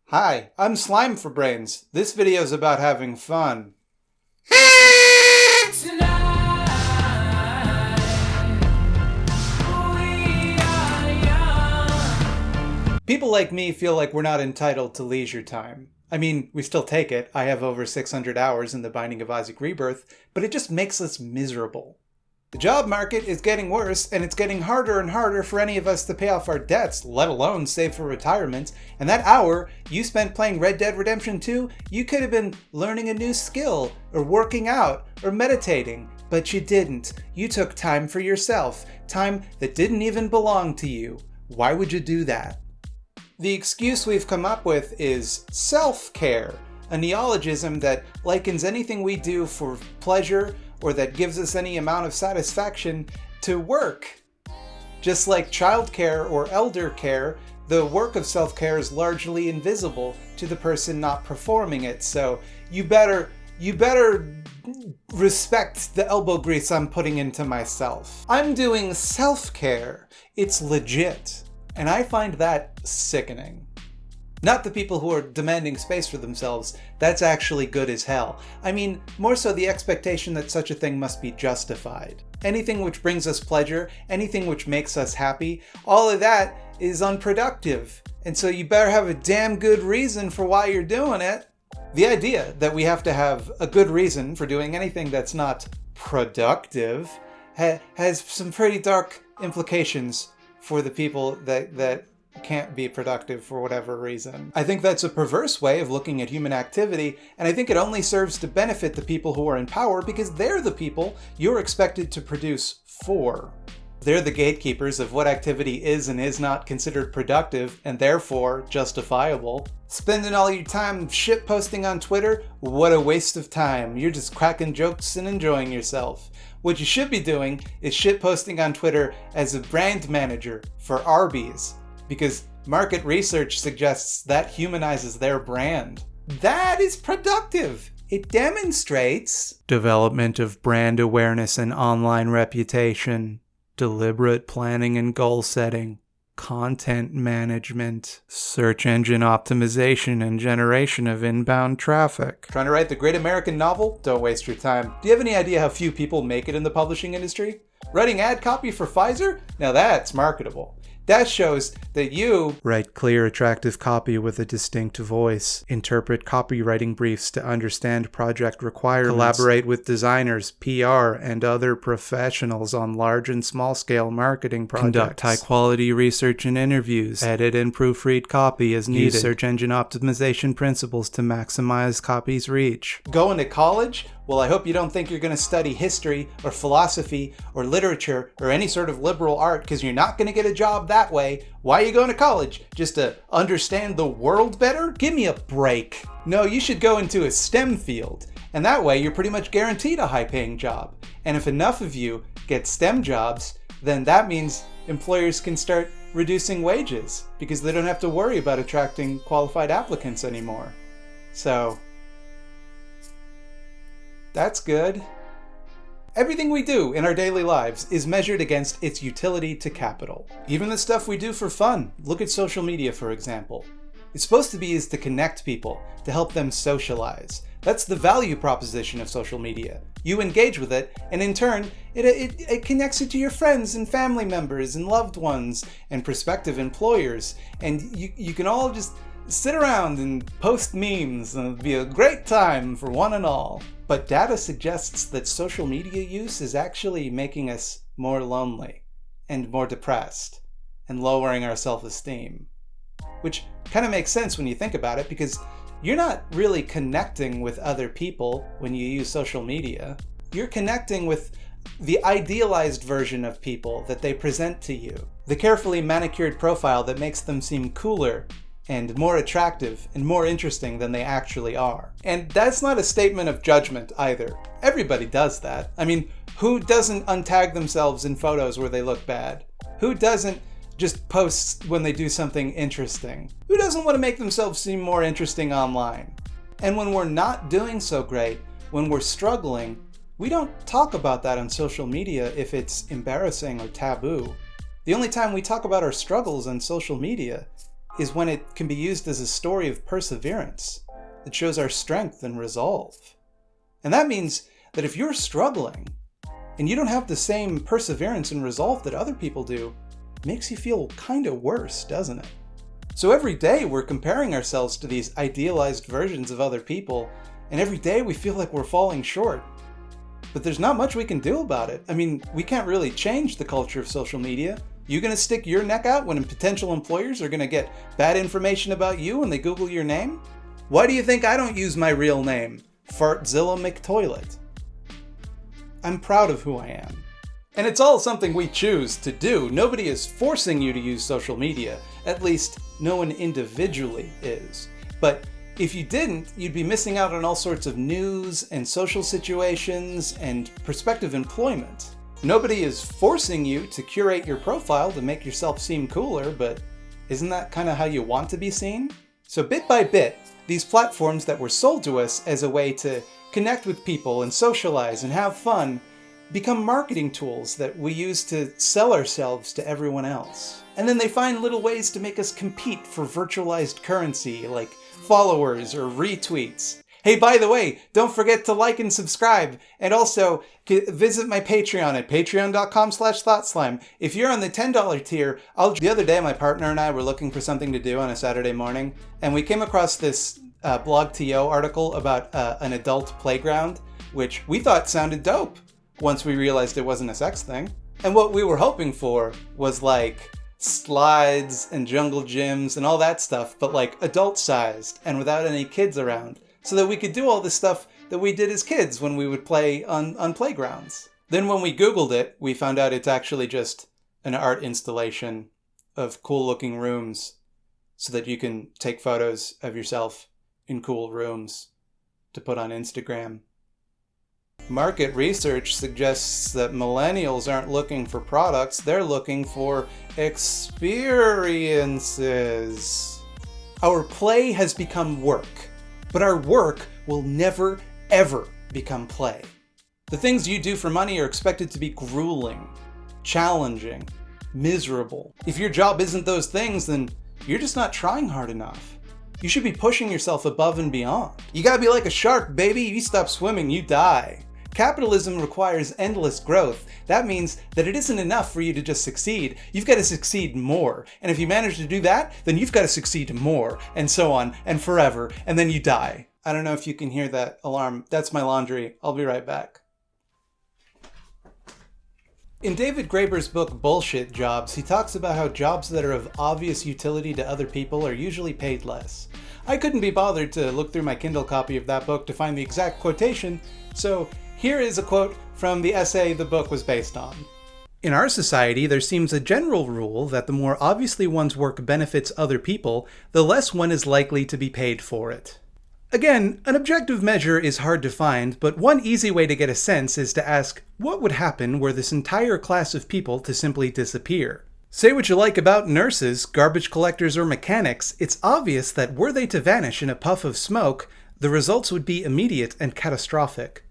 Hi, I'm Slime for Brains. This video is about having fun. People like me feel like we're not entitled to leisure time. I mean, we still take it. I have over 600 hours in The Binding of Isaac Rebirth, but it just makes us miserable. The job market is getting worse, and it's getting harder and harder for any of us to pay off our debts, let alone save for retirement. And that hour you spent playing Red Dead Redemption 2, you could have been learning a new skill, or working out, or meditating. But you didn't. You took time for yourself, time that didn't even belong to you. Why would you do that? The excuse we've come up with is self-care, a neologism that likens anything we do for pleasure or that gives us any amount of satisfaction to work. Just like childcare or elder care, the work of self-care is largely invisible to the person not performing it, so you better respect the elbow grease I'm putting into myself. I'm doing self-care. It's legit. And I find that sickening. Not the people who are demanding space for themselves. That's actually good as hell. I mean, more so the expectation that such a thing must be justified. Anything which brings us pleasure, anything which makes us happy, all of that is unproductive. And so you better have a damn good reason for why you're doing it. The idea that we have to have a good reason for doing anything that's not productive has some pretty dark implications for the people that can't be productive for whatever reason. I think that's a perverse way of looking at human activity, and I think it only serves to benefit the people who are in power because they're the people you're expected to produce for. They're the gatekeepers of what activity is and is not considered productive and therefore justifiable. Spending all your time shitposting on Twitter? What a waste of time. You're just cracking jokes and enjoying yourself. What you should be doing is shitposting on Twitter as a brand manager for Arby's, because market research suggests that humanizes their brand. That is productive. It demonstrates development of brand awareness and online reputation, deliberate planning and goal setting, content management, search engine optimization and generation of inbound traffic. Trying to write the great American novel? Don't waste your time. Do you have any idea how few people make it in the publishing industry? Writing ad copy for Pfizer? Now that's marketable. That shows that you write clear, attractive copy with a distinct voice, interpret copywriting briefs to understand project requirements, collaborate with designers, PR, and other professionals on large and small-scale marketing projects, conduct high-quality research and interviews, edit and proofread copy as needed, use search engine optimization principles to maximize copy's reach. Going to college? Well, I hope you don't think you're going to study history or philosophy or literature or any sort of liberal art because you're not going to get a job that way. Why are you going to college? Just to understand the world better? Give me a break. No, you should go into a STEM field. And that way you're pretty much guaranteed a high-paying job. And if enough of you get STEM jobs, then that means employers can start reducing wages because they don't have to worry about attracting qualified applicants anymore. So that's good. Everything we do in our daily lives is measured against its utility to capital. Even the stuff we do for fun. Look at social media, for example. It's supposed to be used to connect people, to help them socialize. That's the value proposition of social media. You engage with it, and in turn, it connects you to your friends and family members and loved ones and prospective employers. And you can all just sit around and post memes and it'll be a great time for one and all. But data suggests that social media use is actually making us more lonely and more depressed and lowering our self-esteem. Which kind of makes sense when you think about it because you're not really connecting with other people when you use social media. You're connecting with the idealized version of people that they present to you. The carefully manicured profile that makes them seem cooler and more attractive and more interesting than they actually are. And that's not a statement of judgment either. Everybody does that. I mean, who doesn't untag themselves in photos where they look bad? Who doesn't just post when they do something interesting? Who doesn't want to make themselves seem more interesting online? And when we're not doing so great, when we're struggling, we don't talk about that on social media if it's embarrassing or taboo. The only time we talk about our struggles on social media is when it can be used as a story of perseverance that shows our strength and resolve. And that means that if you're struggling and you don't have the same perseverance and resolve that other people do, it makes you feel kind of worse, doesn't it? So every day we're comparing ourselves to these idealized versions of other people, and every day we feel like we're falling short. But there's not much we can do about it. I mean, we can't really change the culture of social media. You gonna stick your neck out when potential employers are gonna get bad information about you when they Google your name? Why do you think I don't use my real name, Fartzilla McToilet? I'm proud of who I am. And it's all something we choose to do. Nobody is forcing you to use social media. At least, no one individually is. But if you didn't, you'd be missing out on all sorts of news and social situations and prospective employment. Nobody is forcing you to curate your profile to make yourself seem cooler, but isn't that kind of how you want to be seen? So bit by bit, these platforms that were sold to us as a way to connect with people and socialize and have fun become marketing tools that we use to sell ourselves to everyone else. And then they find little ways to make us compete for virtualized currency, like followers or retweets. Hey, by the way, don't forget to like and subscribe, and also visit my Patreon at patreon.com/thoughtslime. If you're on the $10 tier, the other day my partner and I were looking for something to do on a Saturday morning, and we came across this blog.to article about an adult playground, which we thought sounded dope once we realized it wasn't a sex thing. And what we were hoping for was like slides and jungle gyms and all that stuff, but like adult-sized and without any kids around, so that we could do all this stuff that we did as kids when we would play on playgrounds. Then when we Googled it, we found out it's actually just an art installation of cool-looking rooms so that you can take photos of yourself in cool rooms to put on Instagram. Market research suggests that millennials aren't looking for products, they're looking for experiences. Our play has become work, but our work will never, ever become play. The things you do for money are expected to be grueling, challenging, miserable. If your job isn't those things, then you're just not trying hard enough. You should be pushing yourself above and beyond. You gotta be like a shark, baby. You stop swimming, you die. Capitalism requires endless growth. That means that it isn't enough for you to just succeed. You've got to succeed more. And if you manage to do that, then you've got to succeed more, and so on, and forever, and then you die. I don't know if you can hear that alarm. That's my laundry. I'll be right back. In David Graeber's book Bullshit Jobs, he talks about how jobs that are of obvious utility to other people are usually paid less. I couldn't be bothered to look through my Kindle copy of that book to find the exact quotation, so here is a quote from the essay the book was based on. In our society, there seems a general rule that the more obviously one's work benefits other people, the less one is likely to be paid for it. Again, an objective measure is hard to find, but one easy way to get a sense is to ask, what would happen were this entire class of people to simply disappear? Say what you like about nurses, garbage collectors, or mechanics, it's obvious that were they to vanish in a puff of smoke, the results would be immediate and catastrophic.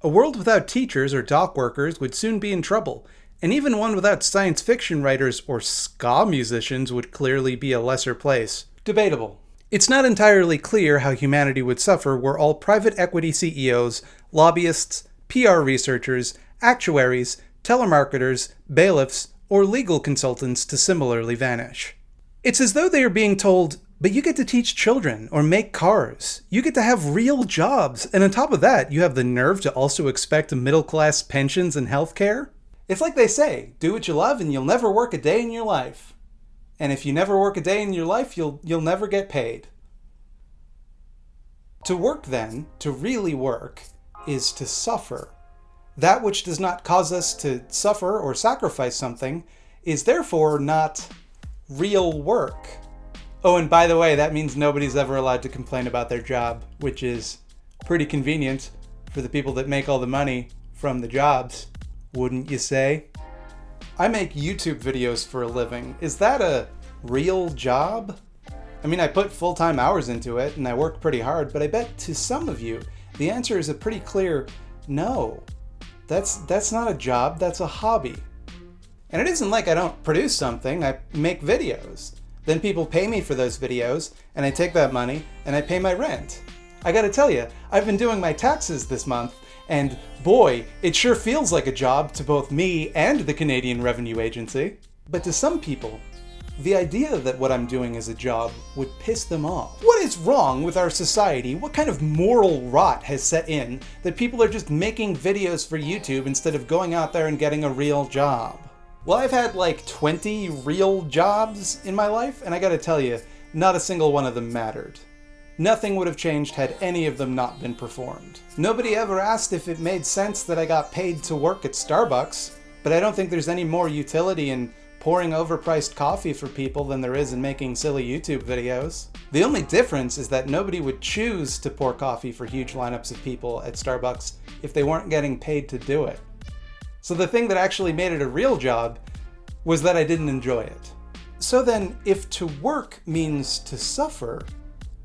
A world without teachers or dock workers would soon be in trouble, and even one without science fiction writers or ska musicians would clearly be a lesser place. Debatable. It's not entirely clear how humanity would suffer were all private equity CEOs, lobbyists, PR researchers, actuaries, telemarketers, bailiffs, or legal consultants to similarly vanish. It's as though they are being told, but you get to teach children or make cars. You get to have real jobs, and on top of that, you have the nerve to also expect middle-class pensions and healthcare? It's like they say, do what you love and you'll never work a day in your life. And if you never work a day in your life, you'll never get paid. To work then, to really work, is to suffer. That which does not cause us to suffer or sacrifice something is therefore not real work. Oh, and by the way, that means nobody's ever allowed to complain about their job, which is pretty convenient for the people that make all the money from the jobs, wouldn't you say? I make YouTube videos for a living. Is that a real job? I mean, I put full-time hours into it and I work pretty hard, but I bet to some of you, the answer is a pretty clear no. That's not a job, that's a hobby. And it isn't like I don't produce something, I make videos. Then people pay me for those videos, and I take that money and I pay my rent. I gotta tell you, I've been doing my taxes this month, and boy, it sure feels like a job to both me and the Canadian Revenue Agency. But to some people, the idea that what I'm doing is a job would piss them off. What is wrong with our society? What kind of moral rot has set in that people are just making videos for YouTube instead of going out there and getting a real job? Well, I've had like 20 real jobs in my life, and I gotta tell you, not a single one of them mattered. Nothing would have changed had any of them not been performed. Nobody ever asked if it made sense that I got paid to work at Starbucks, but I don't think there's any more utility in pouring overpriced coffee for people than there is in making silly YouTube videos. The only difference is that nobody would choose to pour coffee for huge lineups of people at Starbucks if they weren't getting paid to do it. So the thing that actually made it a real job was that I didn't enjoy it. So then, if to work means to suffer,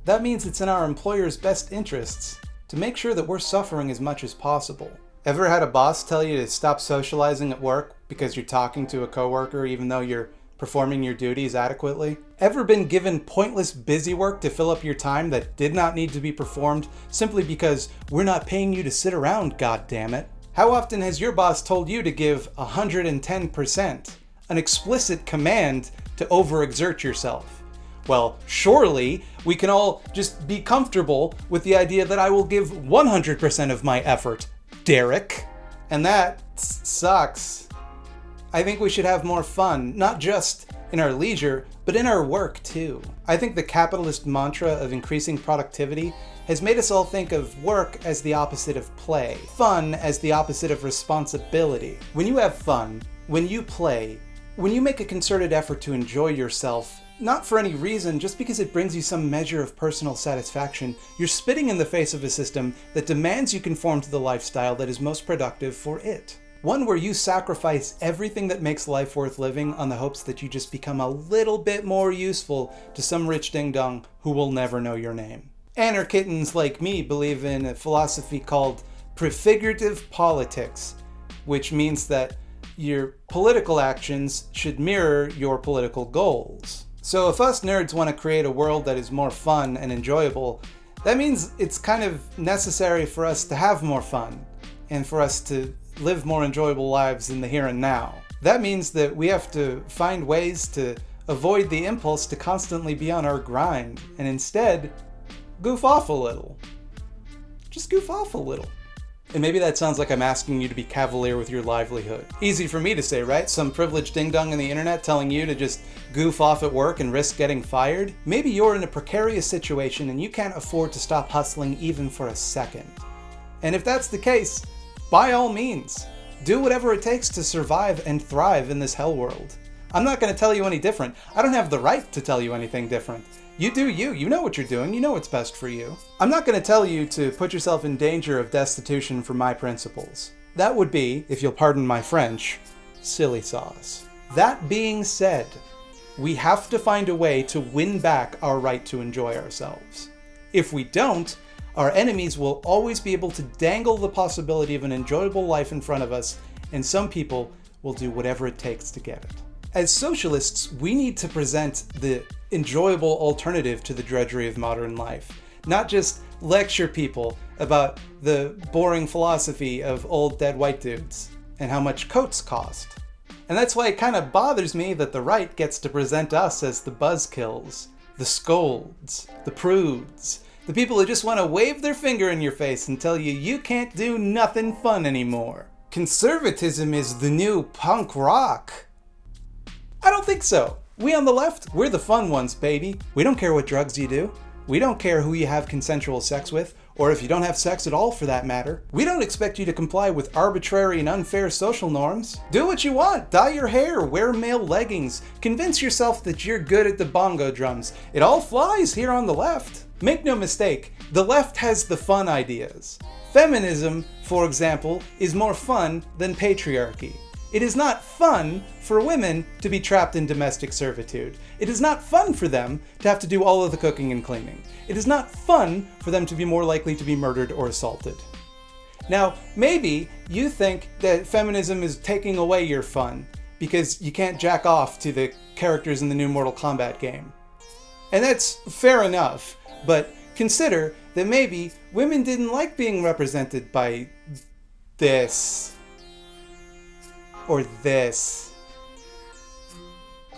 that means it's in our employer's best interests to make sure that we're suffering as much as possible. Ever had a boss tell you to stop socializing at work because you're talking to a coworker even though you're performing your duties adequately? Ever been given pointless busy work to fill up your time that did not need to be performed simply because we're not paying you to sit around, goddammit? How often has your boss told you to give 110%, an explicit command to overexert yourself? Well, surely we can all just be comfortable with the idea that I will give 100% of my effort, Derek. And that sucks. I think we should have more fun, not just in our leisure, but in our work too. I think the capitalist mantra of increasing productivity has made us all think of work as the opposite of play, fun as the opposite of responsibility. When you have fun, when you play, when you make a concerted effort to enjoy yourself, not for any reason, just because it brings you some measure of personal satisfaction, you're spitting in the face of a system that demands you conform to the lifestyle that is most productive for it. One where you sacrifice everything that makes life worth living on the hopes that you just become a little bit more useful to some rich ding-dong who will never know your name. Anarchittans like me believe in a philosophy called prefigurative politics, which means that your political actions should mirror your political goals. So if us nerds want to create a world that is more fun and enjoyable, that means it's kind of necessary for us to have more fun and for us to live more enjoyable lives in the here and now. That means that we have to find ways to avoid the impulse to constantly be on our grind and instead goof off a little. Just goof off a little. And maybe that sounds like I'm asking you to be cavalier with your livelihood. Easy for me to say, right? Some privileged ding-dong on the internet telling you to just goof off at work and risk getting fired? Maybe you're in a precarious situation and you can't afford to stop hustling even for a second. And if that's the case, by all means, do whatever it takes to survive and thrive in this hell world. I'm not going to tell you any different. I don't have the right to tell you anything different. You do you. You know what you're doing. You know what's best for you. I'm not going to tell you to put yourself in danger of destitution for my principles. That would be, if you'll pardon my French, silly sauce. That being said, we have to find a way to win back our right to enjoy ourselves. If we don't, our enemies will always be able to dangle the possibility of an enjoyable life in front of us, and some people will do whatever it takes to get it. As socialists, we need to present the enjoyable alternative to the drudgery of modern life, not just lecture people about the boring philosophy of old dead white dudes and how much coats cost. And that's why it kind of bothers me that the right gets to present us as the buzzkills, the scolds, the prudes, the people who just want to wave their finger in your face and tell you you can't do nothing fun anymore. Conservatism is the new punk rock. I don't think so. We on the left, we're the fun ones, baby. We don't care what drugs you do. We don't care who you have consensual sex with, or if you don't have sex at all for that matter. We don't expect you to comply with arbitrary and unfair social norms. Do what you want, dye your hair, wear male leggings, convince yourself that you're good at the bongo drums. It all flies here on the left. Make no mistake, the left has the fun ideas. Feminism, for example, is more fun than patriarchy. It is not fun for women to be trapped in domestic servitude. It is not fun for them to have to do all of the cooking and cleaning. It is not fun for them to be more likely to be murdered or assaulted. Now, maybe you think that feminism is taking away your fun, because you can't jack off to the characters in the new Mortal Kombat game. And that's fair enough, but consider that maybe women didn't like being represented by this or this.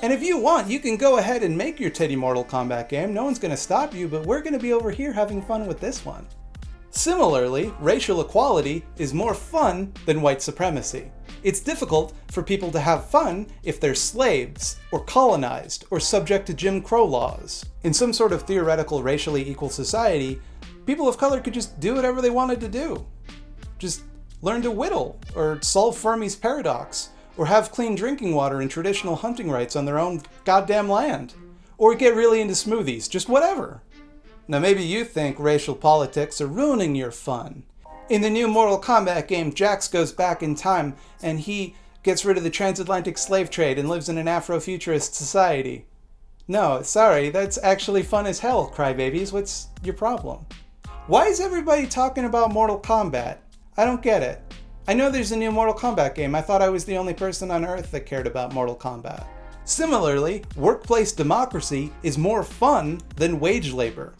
And if you want, you can go ahead and make your titty Mortal Kombat game. No one's going to stop you, but we're going to be over here having fun with this one. Similarly, racial equality is more fun than white supremacy. It's difficult for people to have fun if they're slaves, or colonized, or subject to Jim Crow laws. In some sort of theoretical racially equal society, people of color could just do whatever they wanted to do. Just learn to whittle, or solve Fermi's paradox, or have clean drinking water and traditional hunting rights on their own goddamn land. Or get really into smoothies, just whatever. Now maybe you think racial politics are ruining your fun. In the new Mortal Kombat game, Jax goes back in time and he gets rid of the transatlantic slave trade and lives in an Afrofuturist society. No, sorry, that's actually fun as hell, crybabies. What's your problem? Why is everybody talking about Mortal Kombat? I don't get it. I know there's a new Mortal Kombat game. I thought I was the only person on Earth that cared about Mortal Kombat. Similarly, workplace democracy is more fun than wage labor.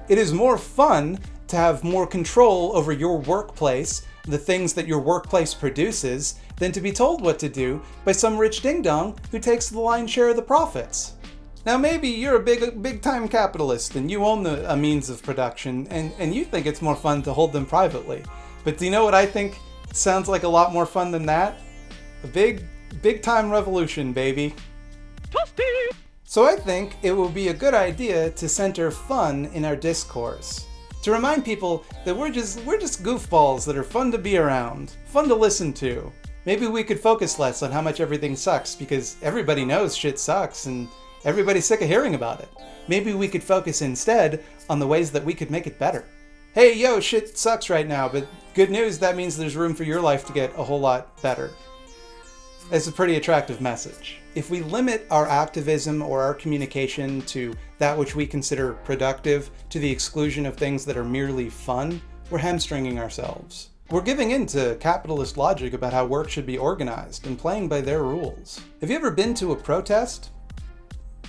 It is more fun to have more control over your workplace, the things that your workplace produces, than to be told what to do by some rich ding-dong who takes the lion's share of the profits. Now maybe you're a big-time capitalist and you own a means of production and you think it's more fun to hold them privately. But do you know what I think sounds like a lot more fun than that? A big-time revolution, baby. Toasty! So I think it will be a good idea to center fun in our discourse. To remind people that we're just goofballs that are fun to be around, fun to listen to. Maybe we could focus less on how much everything sucks because everybody knows shit sucks and everybody's sick of hearing about it. Maybe we could focus instead on the ways that we could make it better. Hey, yo, shit sucks right now, but good news, that means there's room for your life to get a whole lot better. It's a pretty attractive message. If we limit our activism or our communication to that which we consider productive to the exclusion of things that are merely fun, we're hamstringing ourselves. We're giving in to capitalist logic about how work should be organized and playing by their rules. Have you ever been to a protest?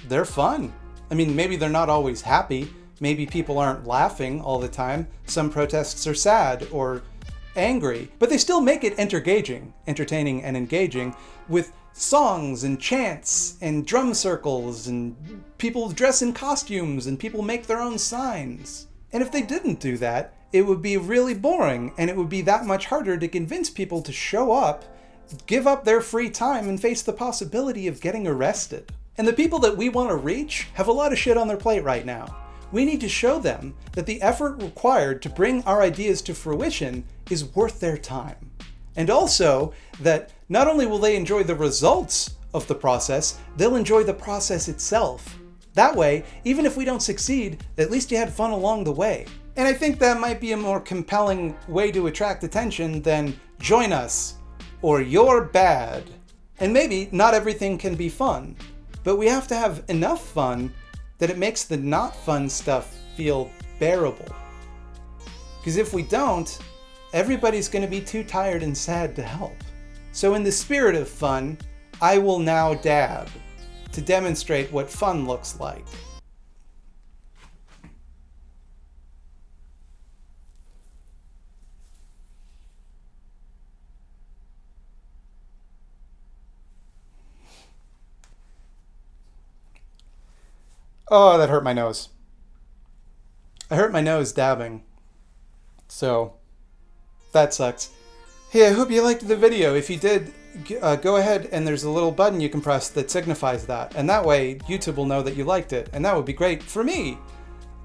They're fun. I mean, maybe they're not always happy. Maybe people aren't laughing all the time. Some protests are sad or angry, but they still make it entertaining and engaging with songs and chants and drum circles and people dress in costumes and people make their own signs. And if they didn't do that, it would be really boring and it would be that much harder to convince people to show up, give up their free time and face the possibility of getting arrested. And the people that we want to reach have a lot of shit on their plate right now. We need to show them that the effort required to bring our ideas to fruition is worth their time. And also that not only will they enjoy the results of the process, they'll enjoy the process itself. That way, even if we don't succeed, at least you had fun along the way. And I think that might be a more compelling way to attract attention than join us or you're bad. And maybe not everything can be fun, but we have to have enough fun that it makes the not fun stuff feel bearable. Because if we don't, everybody's going to be too tired and sad to help. So in the spirit of fun, I will now dab to demonstrate what fun looks like. Oh, that hurt my nose. I hurt my nose dabbing. So, that sucks. Hey, I hope you liked the video. If you did, go ahead and there's a little button you can press that signifies that. And that way, YouTube will know that you liked it. And that would be great for me.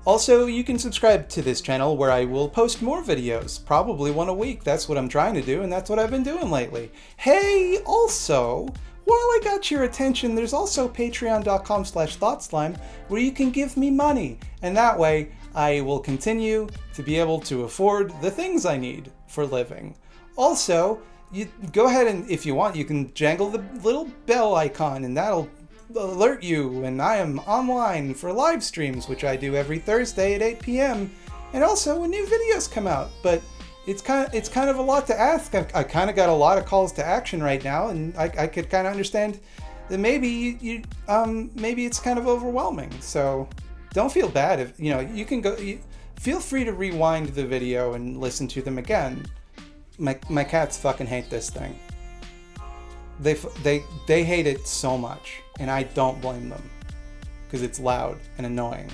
Also, you can subscribe to this channel where I will post more videos. Probably one a week. That's what I'm trying to do, and that's what I've been doing lately. Hey, also, while I got your attention, there's also patreon.com/thoughtslime where you can give me money. And that way, I will continue to be able to afford the things I need for living. Also, you go ahead and, if you want, you can jangle the little bell icon and that'll alert you when I am online for live streams, which I do every Thursday at 8 p.m. and also when new videos come out. But it's kind of a lot to ask. I kind of got a lot of calls to action right now, and I could kind of understand that maybe maybe it's kind of overwhelming. So don't feel bad if you can go. Feel free to rewind the video and listen to them again. My cats fucking hate this thing. They hate it so much, and I don't blame them because it's loud and annoying.